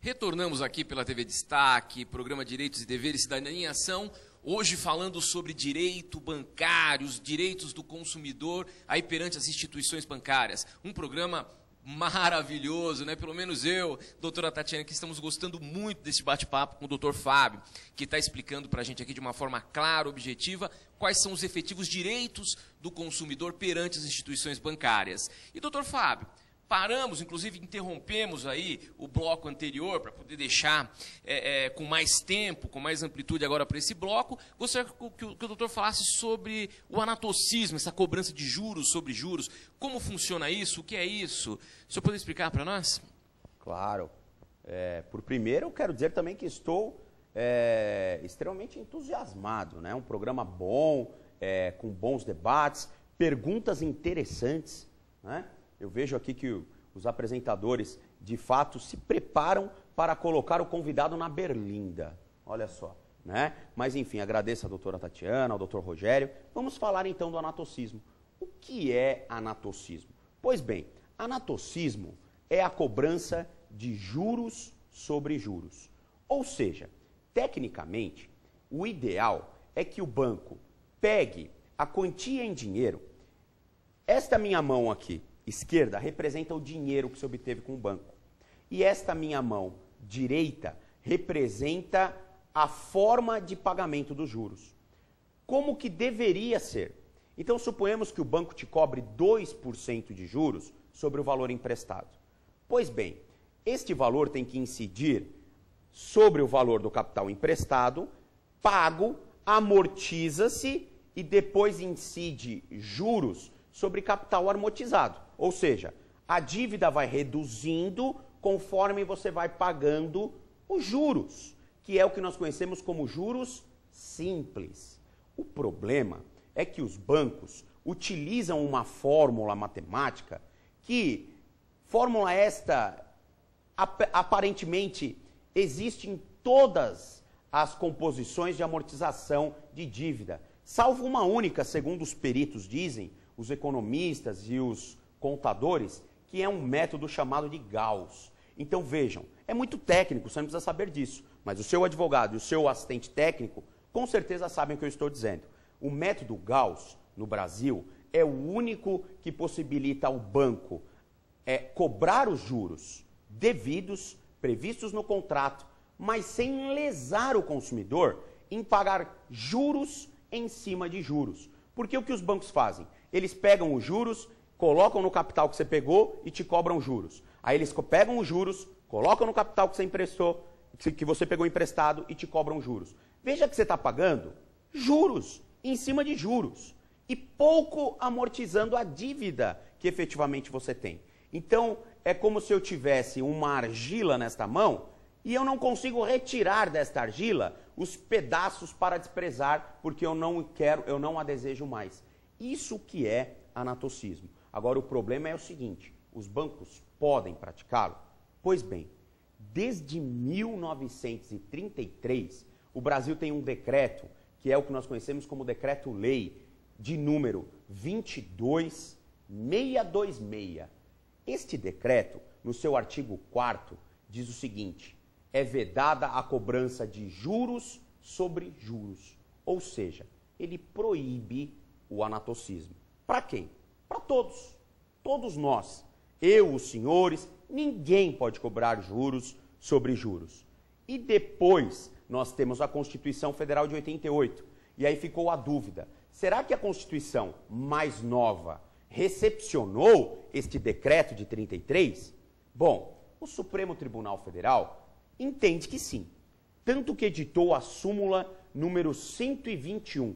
Retornamos aqui pela TV Destaque, programa Direitos e Deveres Cidadania em Ação, hoje falando sobre direito bancário, os direitos do consumidor aí perante as instituições bancárias. Um programa maravilhoso, né? Pelo menos eu, doutora Tatiana, que estamos gostando muito desse bate-papo com o doutor Fábio, que está explicando para a gente aqui de uma forma clara, objetiva, quais são os efetivos direitos do consumidor perante as instituições bancárias. E, doutor Fábio, paramos, inclusive interrompemos aí o bloco anterior para poder deixar com mais tempo, com mais amplitude agora para esse bloco. Gostaria que o doutor falasse sobre o anatocismo, essa cobrança de juros sobre juros. Como funciona isso? O que é isso? O senhor pode explicar para nós? Claro. Por primeiro, eu quero dizer também que estou extremamente entusiasmado, né? Um programa bom, com bons debates, perguntas interessantes, né? Eu vejo aqui que os apresentadores, de fato, se preparam para colocar o convidado na berlinda. Olha só, né? Mas, enfim, agradeço a doutora Tatiana, ao doutor Rogério. Vamos falar, então, do anatocismo. O que é anatocismo? Pois bem, anatocismo é a cobrança de juros sobre juros. Ou seja, tecnicamente, o ideal é que o banco pegue a quantia em dinheiro. Esta minha mão aqui, esquerda, representa o dinheiro que se obteve com o banco. E esta minha mão direita representa a forma de pagamento dos juros. Como que deveria ser? Então, suponhamos que o banco te cobre 2% de juros sobre o valor emprestado. Pois bem, este valor tem que incidir sobre o valor do capital emprestado, pago, amortiza-se e depois incide juros sobre capital amortizado. Ou seja, a dívida vai reduzindo conforme você vai pagando os juros, que é o que nós conhecemos como juros simples. O problema é que os bancos utilizam uma fórmula matemática que, fórmula esta, aparentemente existe em todas as composições de amortização de dívida, salvo uma única, segundo os peritos dizem, os economistas e os contadores, que é um método chamado de Gauss. Então vejam, é muito técnico, você não precisa saber disso, mas o seu advogado e o seu assistente técnico com certeza sabem o que eu estou dizendo. O método Gauss, no Brasil, é o único que possibilita ao banco cobrar os juros devidos, previstos no contrato, mas sem lesar o consumidor em pagar juros em cima de juros. Porque o que os bancos fazem? Eles pegam os juros, colocam no capital que você pegou e te cobram juros. Aí eles pegam os juros, colocam no capital que você emprestou, que você pegou emprestado e te cobram juros. Veja que você está pagando juros em cima de juros e pouco amortizando a dívida que efetivamente você tem. Então, é como se eu tivesse uma argila nesta mão e eu não consigo retirar desta argila os pedaços para desprezar, porque eu não a desejo mais. Isso que é anatocismo. Agora, o problema é o seguinte, os bancos podem praticá-lo? Pois bem, desde 1933, o Brasil tem um decreto, que é o que nós conhecemos como Decreto-Lei, de número 22626. Este decreto, no seu artigo 4º, diz o seguinte: é vedada a cobrança de juros sobre juros. Ou seja, ele proíbe o anatocismo. Para quem? Para todos. Todos nós. Eu, os senhores, ninguém pode cobrar juros sobre juros. E depois nós temos a Constituição Federal de 88. E aí ficou a dúvida. Será que a Constituição mais nova recepcionou este decreto de 33? Bom, o Supremo Tribunal Federal entende que sim. Tanto que editou a súmula número 121.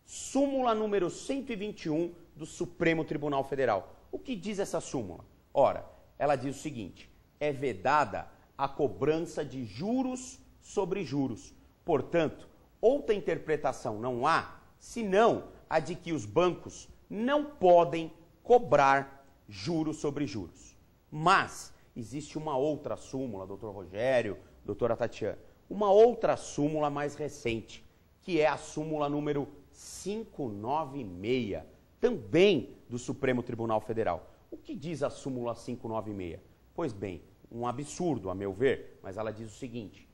Súmula número 121 do Supremo Tribunal Federal. O que diz essa súmula? Ora, ela diz o seguinte: é vedada a cobrança de juros sobre juros. Portanto, outra interpretação não há, senão a de que os bancos não podem cobrar juros sobre juros. Mas existe uma outra súmula, doutor Rogério, doutora Tatiana, uma outra súmula mais recente, que é a súmula número 596, também do Supremo Tribunal Federal. O que diz a súmula 596? Pois bem, um absurdo, a meu ver, mas ela diz o seguinte: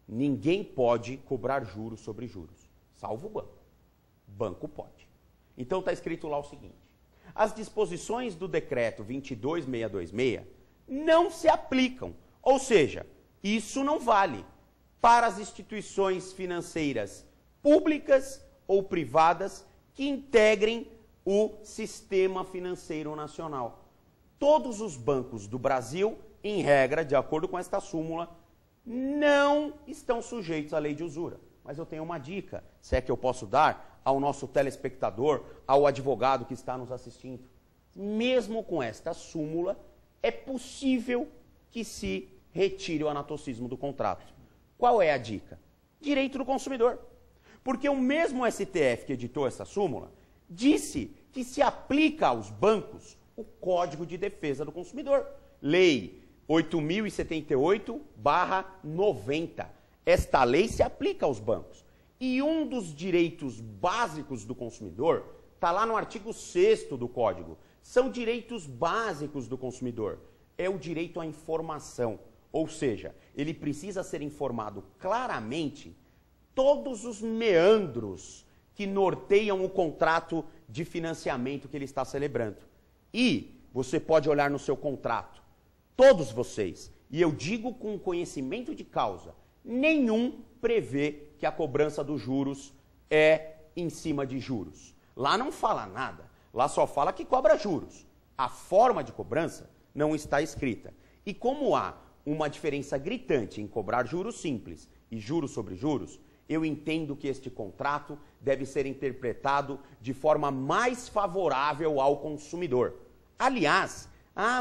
ninguém pode cobrar juros sobre juros, salvo o banco. Banco pode. Então está escrito lá o seguinte: as disposições do decreto 22626 não se aplicam, ou seja, isso não vale para as instituições financeiras públicas ou privadas que integrem o sistema financeiro nacional. Todos os bancos do Brasil, em regra, de acordo com esta súmula, não estão sujeitos à lei de usura. Mas eu tenho uma dica, se é que eu posso dar ao nosso telespectador, ao advogado que está nos assistindo. Mesmo com esta súmula, é possível que se retire o anatocismo do contrato. Qual é a dica? Direito do consumidor. Porque o mesmo STF que editou essa súmula disse que se aplica aos bancos o Código de Defesa do Consumidor, Lei 8.078/90. Esta lei se aplica aos bancos. E um dos direitos básicos do consumidor está lá no artigo 6º do Código. São direitos básicos do consumidor. É o direito à informação. Ou seja, ele precisa ser informado claramente todos os meandros que norteiam o contrato de financiamento que ele está celebrando. E você pode olhar no seu contrato, todos vocês, e eu digo com conhecimento de causa, nenhum prevê que a cobrança dos juros é em cima de juros. Lá não fala nada, lá só fala que cobra juros. A forma de cobrança não está escrita. E como há uma diferença gritante em cobrar juros simples e juros sobre juros, eu entendo que este contrato deve ser interpretado de forma mais favorável ao consumidor. Aliás,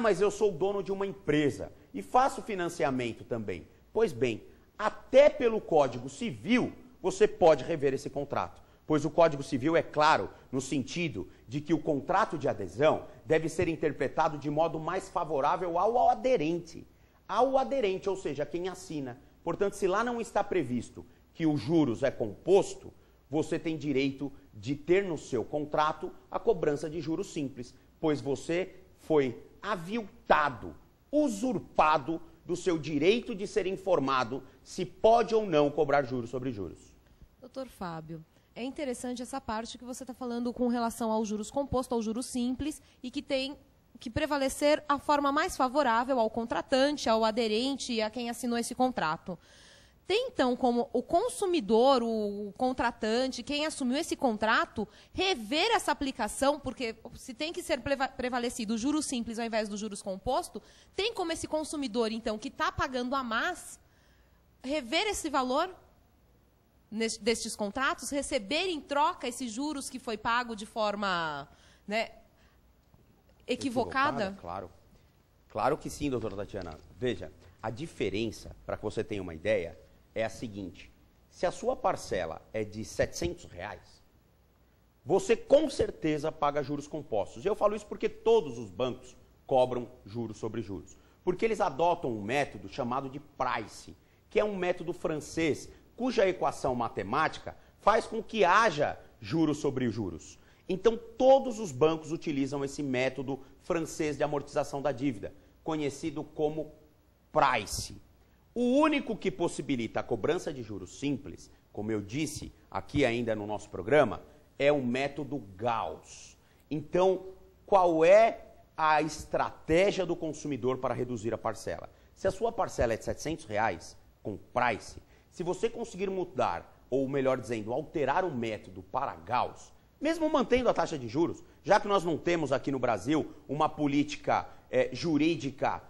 mas eu sou dono de uma empresa e faço financiamento também. Pois bem, até pelo Código Civil você pode rever esse contrato, pois o Código Civil é claro no sentido de que o contrato de adesão deve ser interpretado de modo mais favorável ao aderente. Ao aderente, ou seja, quem assina. Portanto, se lá não está previsto que os juros é composto, você tem direito de ter no seu contrato a cobrança de juros simples, pois você foi aviltado, usurpado do seu direito de ser informado se pode ou não cobrar juros sobre juros. Doutor Fábio, é interessante essa parte que você está falando com relação aos juros compostos, aos juros simples, e que tem que prevalecer a forma mais favorável ao contratante, ao aderente e a quem assinou esse contrato. Tem, então, como o consumidor, o contratante, quem assumiu esse contrato, rever essa aplicação, porque se tem que ser prevalecido o juros simples ao invés do juros composto, tem como esse consumidor, então, que está pagando a mais, rever esse valor destes contratos, receber em troca esses juros que foi pago de forma, né, equivocada? Claro. Claro que sim, doutora Tatiana. Veja, a diferença, para que você tenha uma ideia, é a seguinte: se a sua parcela é de R$700, você com certeza paga juros compostos. E eu falo isso porque todos os bancos cobram juros sobre juros. Porque eles adotam um método chamado de price, que é um método francês, cuja equação matemática faz com que haja juros sobre juros. Então, todos os bancos utilizam esse método francês de amortização da dívida, conhecido como price. O único que possibilita a cobrança de juros simples, como eu disse aqui ainda no nosso programa, é o método Gauss. Então, qual é a estratégia do consumidor para reduzir a parcela? Se a sua parcela é de R$700, com price, se você conseguir mudar, ou melhor dizendo, alterar o método para Gauss, mesmo mantendo a taxa de juros, já que nós não temos aqui no Brasil uma política jurídica,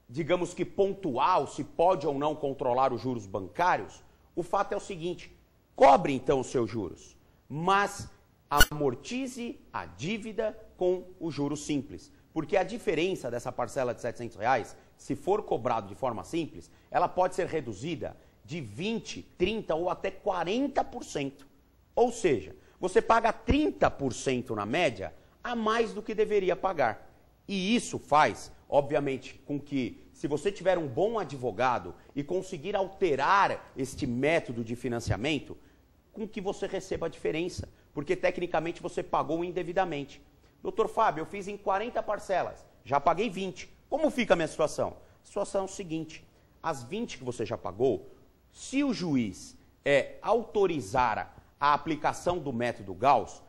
digamos que pontual, se pode ou não controlar os juros bancários, o fato é o seguinte: cobre então os seus juros, mas amortize a dívida com os juros simples. Porque a diferença dessa parcela de R$700, se for cobrado de forma simples, ela pode ser reduzida de 20%, 30% ou até 40%. Ou seja, você paga 30% na média a mais do que deveria pagar. E isso faz, obviamente, com que, se você tiver um bom advogado e conseguir alterar este método de financiamento, com que você receba a diferença, porque tecnicamente você pagou indevidamente. Doutor Fábio, eu fiz em 40 parcelas, já paguei 20. Como fica a minha situação? A situação é o seguinte, as 20 que você já pagou, se o juiz autorizar a aplicação do método Gauss,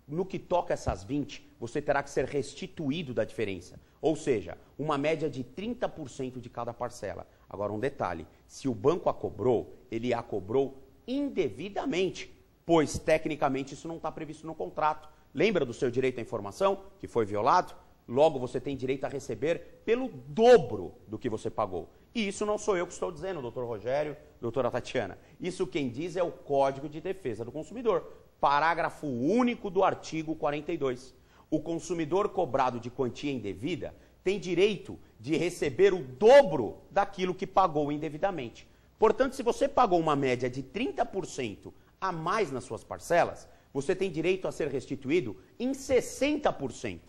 no que toca essas 20, você terá que ser restituído da diferença. Ou seja, uma média de 30% de cada parcela. Agora, um detalhe, se o banco a cobrou, ele a cobrou indevidamente, pois, tecnicamente, isso não está previsto no contrato. Lembra do seu direito à informação, que foi violado? Logo, você tem direito a receber pelo dobro do que você pagou. E isso não sou eu que estou dizendo, doutor Rogério, doutora Tatiana. Isso quem diz é o Código de Defesa do Consumidor, parágrafo único do artigo 42. O consumidor cobrado de quantia indevida tem direito de receber o dobro daquilo que pagou indevidamente. Portanto, se você pagou uma média de 30% a mais nas suas parcelas, você tem direito a ser restituído em 60%.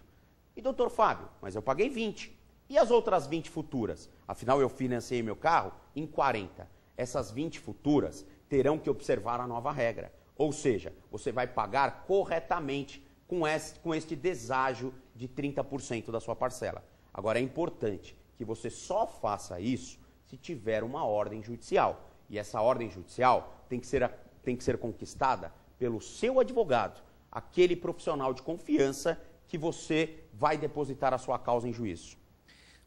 E, doutor Fábio, mas eu paguei 20%. E as outras 20 futuras? Afinal, eu financiei meu carro em 40%. Essas 20 futuras terão que observar a nova regra. Ou seja, você vai pagar corretamente com este deságio de 30% da sua parcela. Agora, é importante que você só faça isso se tiver uma ordem judicial. E essa ordem judicial tem que ser conquistada pelo seu advogado, aquele profissional de confiança que você vai depositar a sua causa em juízo.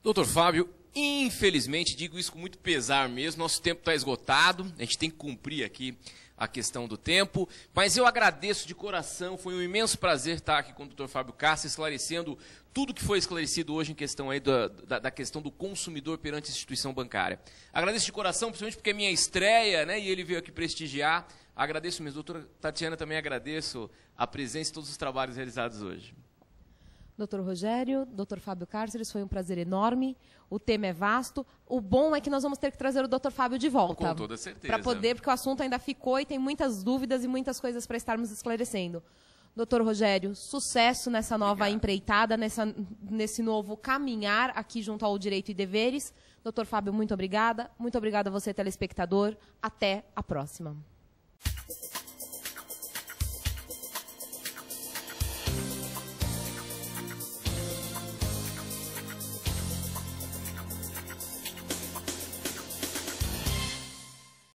Doutor Fábio, infelizmente, digo isso com muito pesar mesmo, nosso tempo está esgotado, a gente tem que cumprir aqui a questão do tempo, mas eu agradeço de coração, foi um imenso prazer estar aqui com o doutor Fábio Castro, esclarecendo tudo que foi esclarecido hoje em questão aí da questão do consumidor perante a instituição bancária. Agradeço de coração, principalmente porque é minha estreia, né, e ele veio aqui prestigiar. Agradeço mesmo, doutora Tatiana, também agradeço a presença e todos os trabalhos realizados hoje. Doutor Rogério, doutor Fábio Cárceres, foi um prazer enorme. O tema é vasto. O bom é que nós vamos ter que trazer o doutor Fábio de volta. Com toda certeza. Para poder, porque o assunto ainda ficou e tem muitas dúvidas e muitas coisas para estarmos esclarecendo. Doutor Rogério, sucesso nessa nova empreitada, nesse novo caminhar aqui junto ao Direito e Deveres. Doutor Fábio, muito obrigada. Muito obrigada a você, telespectador. Até a próxima.